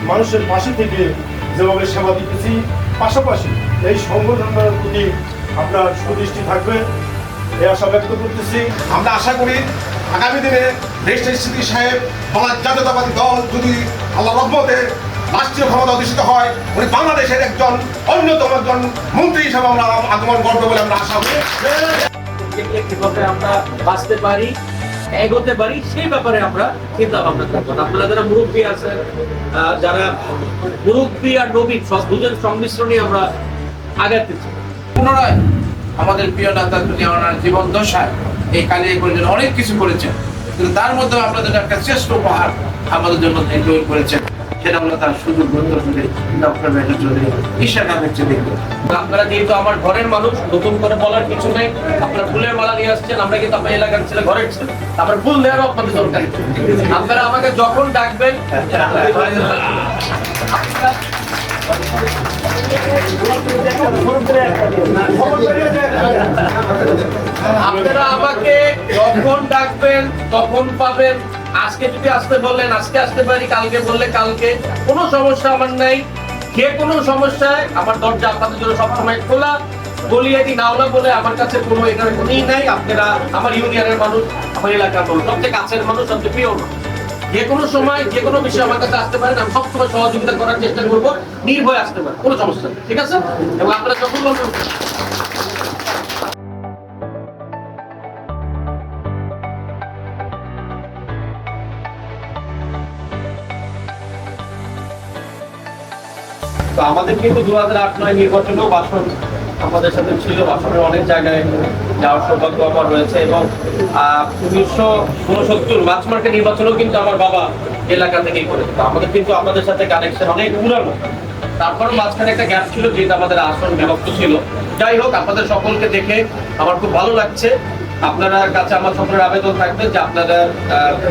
মানুষের পাশে থেকে যেভাবে সেবা দিতেছি, পাশাপাশি এই সংগঠনটার প্রতি আপনার সুদৃষ্টি থাকবে এই আশা ব্যক্ত করতেছি। আমরা আশা করি আগামী দিনে দেশের সিদ্দিকী সাহেব বাংলাদেশ জাতীয়তাবাদী দল যদি আল্লাহ রহমতে রাষ্ট্রীয় ক্ষমতা অধিষ্ঠিত হয়, উনি বাংলাদেশের একজন অন্যতম একজন মন্ত্রী হিসাবে আমরা আগমন করবো বলে আমরা আশা করি। কিভাবে আমরা বাঁচতে পারি, এগোতে পারি, সেই ব্যাপারে আমরা চিন্তা ভাবনা করবো। আপনারা যারা মুরব্বী আছেন, যারা মুরব্বী আর নবী দুজন সংমিশ্রণে আমরা আগাতেছি। পুনরায় আমাদের প্রিয় নেতা তিনি ওনার জীবন দশায় এই কালিয়াকৈর জন্য অনেক কিছু করেছেন, কিন্তু তার মধ্যে আপনাদের একটা শ্রেষ্ঠ উপহার আমাদের জন্য তৈরি করেছেন, সেটা হলো তার সুযোগ ডক্টর মেজর চৌধুরী ঈশান আহমেদ চৌধুরী। আপনারা যেহেতু আমার ঘরের মানুষ, নতুন করে বলার কিছু নেই। আপনারা ফুলের মালা নিয়ে আসছেন, আমরা কিন্তু আপনার এলাকার ছেলে, ঘরের ছেলে, আপনার ফুল দেওয়ারও আপনাদের দরকার। আপনারা আমাকে যখন ডাকবেন আপনারা আমাকে যখন ডাকবেন তখন পাবেন। আজকে যদি আসতে বললেন আজকে আসতে পারি, কালকে বললে কালকে, কোনো সমস্যা আমার নাই। যে কোনো সমস্যায় আমার দরজা আপনাদের জন্য সবসময় খোলা। বলিয়াদি নাওলা বলে আমার কাছে কোনো এখানে কোনোই নাই। আপনারা আমার ইউনিয়নের মানুষ, আমার এলাকার মানুষ, সবচেয়ে কাছের মানুষ, সবচেয়ে প্রিয় মানুষ। যে কোনো সময় যে কোনো বিষয়ে আমার কাছে আসতে পারেন, আমি সবসময় সহযোগিতা করার চেষ্টা করবো, নির্ভয়ে আসতে পারেন, কোনো সমস্যা নেই, ঠিক আছে? এবং আপনারা যখন বলবেন তো আমাদের কিন্তু 2008-9 নির্বাচনেও বাসন আমাদের সাথে ছিল। বাসনের অনেক জায়গায় যাওয়ার সৌভাগ্য আমার রয়েছে এবং 1969 মার্চ মার্কেট নির্বাচনেও কিন্তু আমার বাবা এলাকা থেকেই করেছে। আমাদের কিন্তু আপনাদের সাথে কানেকশন অনেক পুরানো। তারপরে মাঝখানে একটা গ্যাপ ছিল, যেটা আমাদের আসন বিভক্ত ছিল। যাই হোক, আপনাদের সকলকে দেখে আমার খুব ভালো লাগছে। আপনার কাছে আমার সকলের আবেদন থাকবে যে আপনারা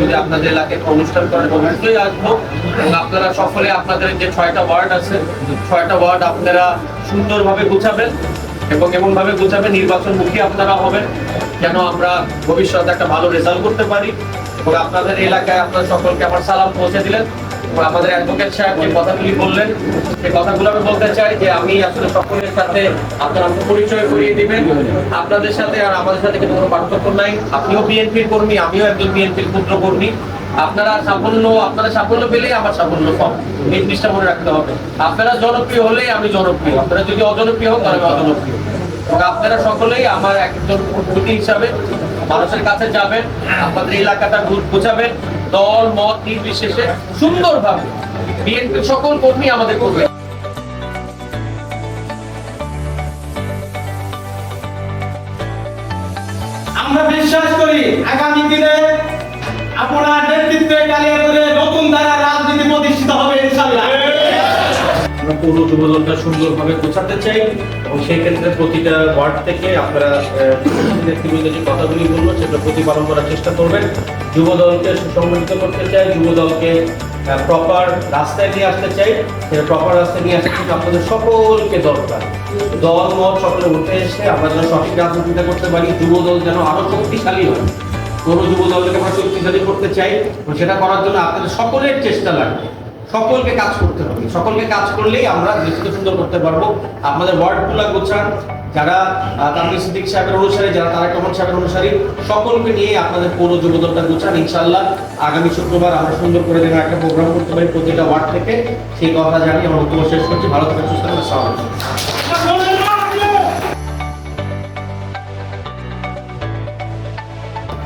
যদি আপনাদের এলাকায় অনুষ্ঠান করেন অবশ্যই আসবো। এবং আপনারা সকলে আপনাদের যে 6টা ওয়ার্ড আছে, 6টা ওয়ার্ড আপনারা সুন্দরভাবে গুছাবেন এবং এমনভাবে গুছাবেন নির্বাচনমুখী আপনারা হবেন, যেন আমরা ভবিষ্যতে একটা ভালো রেজাল্ট করতে পারি। এবং আপনাদের এলাকায় আপনারা সকলকে আমার সালাম পৌঁছে দিলেন। আমাদের অ্যাডভোকেট সাহেব যে কথাগুলি বললেন, সেই কথাগুলো আমি বলতে চাই যে আমি আসলে সকলের সাথে আপনারা আমাকে পরিচয় করিয়ে দিবেন। আপনাদের সাথে আর আমাদের সাথে কিন্তু কোনো পার্থক্য নাই। আপনিও বিএনপির কর্মী, আমিও একজন বিএনপির ক্ষুদ্র কর্মী। আপনাদের সাফল্য পেলেই আমার সাফল্য কম, এই জিনিসটা মনে রাখতে হবে। আপনারা জনপ্রিয় হলেই আমি জনপ্রিয়, আপনারা যদি অজনপ্রিয় হন তাহলে আমি অজনপ্রিয়। এবং আপনারা সকলেই আমার একজন প্রতি হিসাবে মানুষের কাছে যাবেন, আপনাদের এলাকাটা বোঝাবেন, দল মত নির্বিশেষে সুন্দরভাবে। বিএনপির সকল কর্মী আমাদের করবে। আমরা বিশ্বাস করি আগামী দিনে আপনার নেতৃত্বে কালিয়াকৈরে নতুন ধারা রাজনীতি প্রতিষ্ঠিত হবে ইনশাআল্লাহ। আমরা পৌর যুবদলটা সুন্দরভাবে গোছাতে চাই এবং সেই ক্ষেত্রে প্রতিটা ওয়ার্ড থেকে আপনারা নেতৃবৃন্দ যে কথাগুলি বলবো সেটা প্রতিপালন করার চেষ্টা করবেন। যুবদলকে সুসংগঠিত করতে চাই, যুবদলকে প্রপার রাস্তায় নিয়ে আসতে চাই। সেটা প্রপার রাস্তায় নিয়ে আসতে কিন্তু আপনাদের সকলকে দরকার। দল মত সকলে উঠে এসে আমরা যেন সঠিক রাজনীতিটা করতে পারি, যুবদল যেন আরো শক্তিশালী হয়। কোনো যুবদলকে আমরা শক্তিশালী করতে চাই, সেটা করার জন্য আপনাদের সকলের চেষ্টা লাগবে। সকলকে কাজ করতে হবে, সকলকে কাজ করলেই আমরা দেশকে সুন্দর করতে পারবো। আপনাদের ওয়ার্ডগুলা গোছান, যারা তানভীর সিদ্দিকী সাহেবের অনুসারী, যারা তারেক রহমান সাহেবের অনুসারী, সকলকে নিয়ে আপনাদের পৌর যুবদলটা গোছান। ইনশাআল্লাহ আগামী শুক্রবার আমরা সুন্দর করে যেন একটা প্রোগ্রাম করতে পারি প্রতিটা ওয়ার্ড থেকে, সেই কথা জানিয়ে আমার বক্তব্য শেষ করছি। ভালো থাকবেন, সুস্থ থাকবেন, আসসালামু আলাইকুম।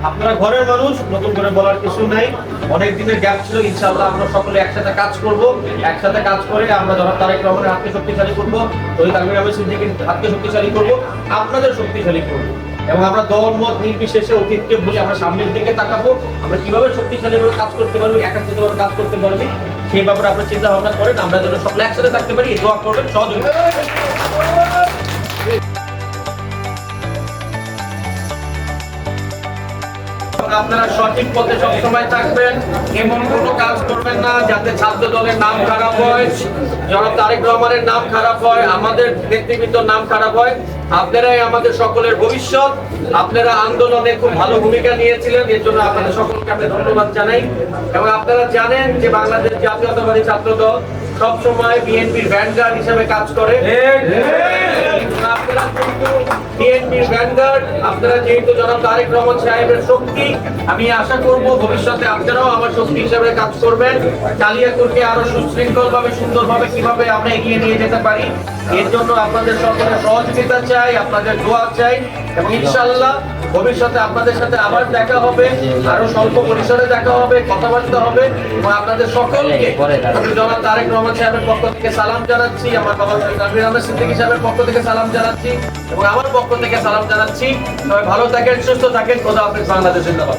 আপনারা ঘরের মানুষ, নতুন করে বলার কিছু নাই। অনেক দিনের গ্যাপ ছিল, ইনশাআল্লাহ আমরা সকলে একসাথে কাজ করব। একসাথে কাজ করে আমরা যখন তারেক রহমানের হাতকে শক্তিশালী করব, ওই তানভীর আহমেদ সিদ্দিকীর হাতকে শক্তিশালী করব, আপনাদের শক্তিশালী করব। এবং আমরা দল মত নির্বিশেষে অতীতকে ভুলে আমরা সামনের দিকে তাকাবো। আমরা কিভাবে শক্তিশালীভাবে কাজ করতে পারবো, একাত্রিতভাবে কাজ করতে পারবি, সেই ব্যাপারে আপনারা চিন্তা ভাবনা করেন। আমরা যেন সকলে একসাথে থাকতে পারি, দোয়া করবেন, সহযোগিতা। আপনারা সঠিক পথে সবসময় থাকবেন, এমন কোনো কাজ করবেন না যাতে ছাত্র দলের নাম খারাপ হয়। জনাব তারেক রহমানের নাম খারাপ হয়, আমাদের নেতৃবৃন্দর নাম খারাপ হয়, আপনারাই আমাদের সকলের ভবিষ্যৎ। আপনারা আন্দোলনে খুব ভালো ভূমিকা নিয়েছিলেন, এর জন্য আপনাদের সকলকে আমি ধন্যবাদ জানাই। এবং আপনারা জানেন যে বাংলাদেশ জাতীয়তাবাদী ছাত্র দল সবসময় বিএনপির ভ্যানগার্ড হিসেবে কাজ করে। আপনারা কিন্তু বিএনপির ভ্যানগার্ড, আপনারা যেহেতু জনাব তারেক রহমান সাহেবের শক্তি, আমি আশা করব ভবিষ্যতে আপনারাও আমার শক্তি হিসেবে কাজ করবেন। কালিয়াকৈরকে আরো সুশৃঙ্খল ভাবে, সুন্দরভাবে কিভাবে আমরা এগিয়ে নিয়ে যেতে পারি, এর জন্য আপনাদের সকলের সহযোগিতা চাই, আপনাদের দোয়া চাই। এবং ইনশাআল্লাহ ভবিষ্যতে আপনাদের সাথে আবার দেখা হবে, আরো স্বল্প পরিসরে দেখা হবে, কথাবার্তা হবে। এবং আপনাদের সকলকে আমি জনাব তারেক রহমান সাহেবের পক্ষ থেকে সালাম জানাচ্ছি, আমার বাবা তানভীর আহমেদ সিদ্দিকী সাহেবের পক্ষ থেকে সালাম জানাচ্ছি, এবং আমার পক্ষ থেকে সালাম জানাচ্ছি। সবাই ভালো থাকেন, সুস্থ থাকেন। খোদা হাফেজ। বাংলাদেশ জিন্দাবাদ।